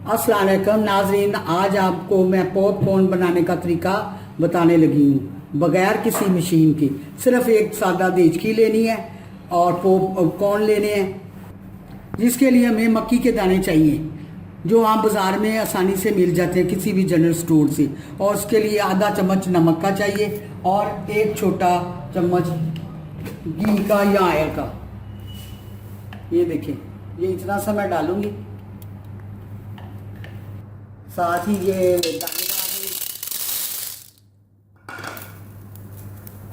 अस्सलाम वालेकुम नाजरीन, आज आपको मैं पॉपकॉर्न बनाने का तरीका बताने लगी हूँ बगैर किसी मशीन के। सिर्फ एक सादा देचकी लेनी है और पॉपकॉर्न लेने हैं, जिसके लिए हमें मक्की के दाने चाहिए जो आप बाज़ार में आसानी से मिल जाते हैं किसी भी जनरल स्टोर से। और उसके लिए आधा चम्मच नमक का चाहिए और एक छोटा चम्मच घी का या ऑयल का। ये देखिए, ये इतना सा मैं डालूंगी। साथ ही ये दानेदार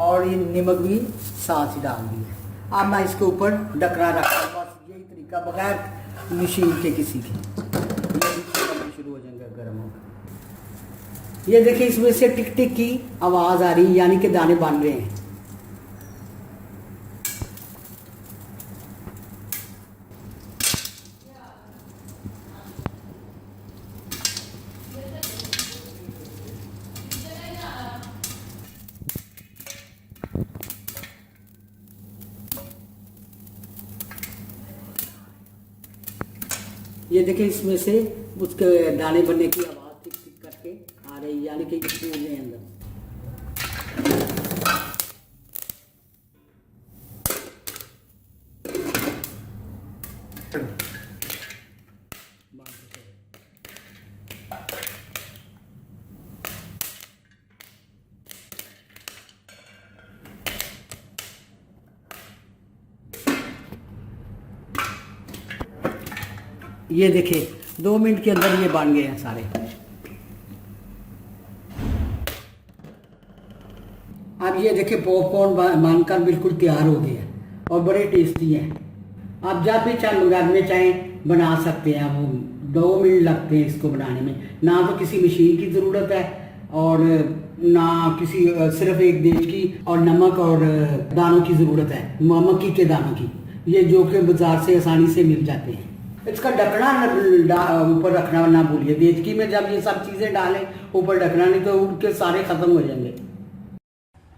और ये नमक भी साथ ही डाल दिए। अब मैं इसके ऊपर ढकना रखता हूँ। बस यही तरीका बगैर मशीन के किसी के। शुरू हो जाएंगे गर्म होकर। ये देखिए, इसमें से टिक टिक की आवाज़ आ रही है, यानी कि दाने बन रहे हैं। ये देखिए, इसमें से उसके दाने बनने की आवाज़ टिक टिक करके आ रही, यानी कि फूल रहे हैं अंदर। ये देखिए, 2 मिनट के अंदर ये बन गए हैं सारे। अब ये देखिए, पॉपकॉर्न बनकर बिल्कुल तैयार हो गए हैं और बड़े टेस्टी हैं। आप जब भी चाहे घर में चाहें बना सकते हैं। वो 2 मिनट लगते हैं इसको बनाने में। ना तो किसी मशीन की ज़रूरत है और ना किसी, सिर्फ एक देश की और नमक और दानों की ज़रूरत है, मक्की के दानों की, ये जो कि बाज़ार से आसानी से मिल जाते हैं। इसका ढकना ऊपर रखना ना भूलिए। देचकी में जब ये सब चीज़ें डालें ऊपर ढकना, नहीं तो उनके सारे ख़त्म हो जाएंगे।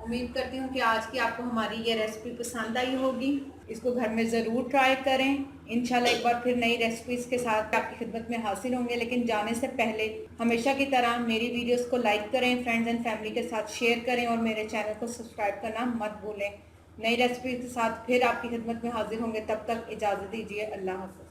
उम्मीद करती हूँ कि आज की आपको हमारी ये रेसिपी पसंद आई होगी। इसको घर में ज़रूर ट्राई करें। इंशाल्लाह एक बार फिर नई रेसिपीज़ के साथ आपकी खिदमत में हाजिर होंगे। लेकिन जाने से पहले हमेशा की तरह मेरी वीडियोस को लाइक करें, फ्रेंड्स एंड फैमिली के साथ शेयर करें और मेरे चैनल को सब्सक्राइब करना मत भूलें। नई रेसिपी के साथ फिर आपकी खिदमत में हाजिर होंगे। तब तक इजाज़त दीजिए। अल्लाह हाफ़िज़।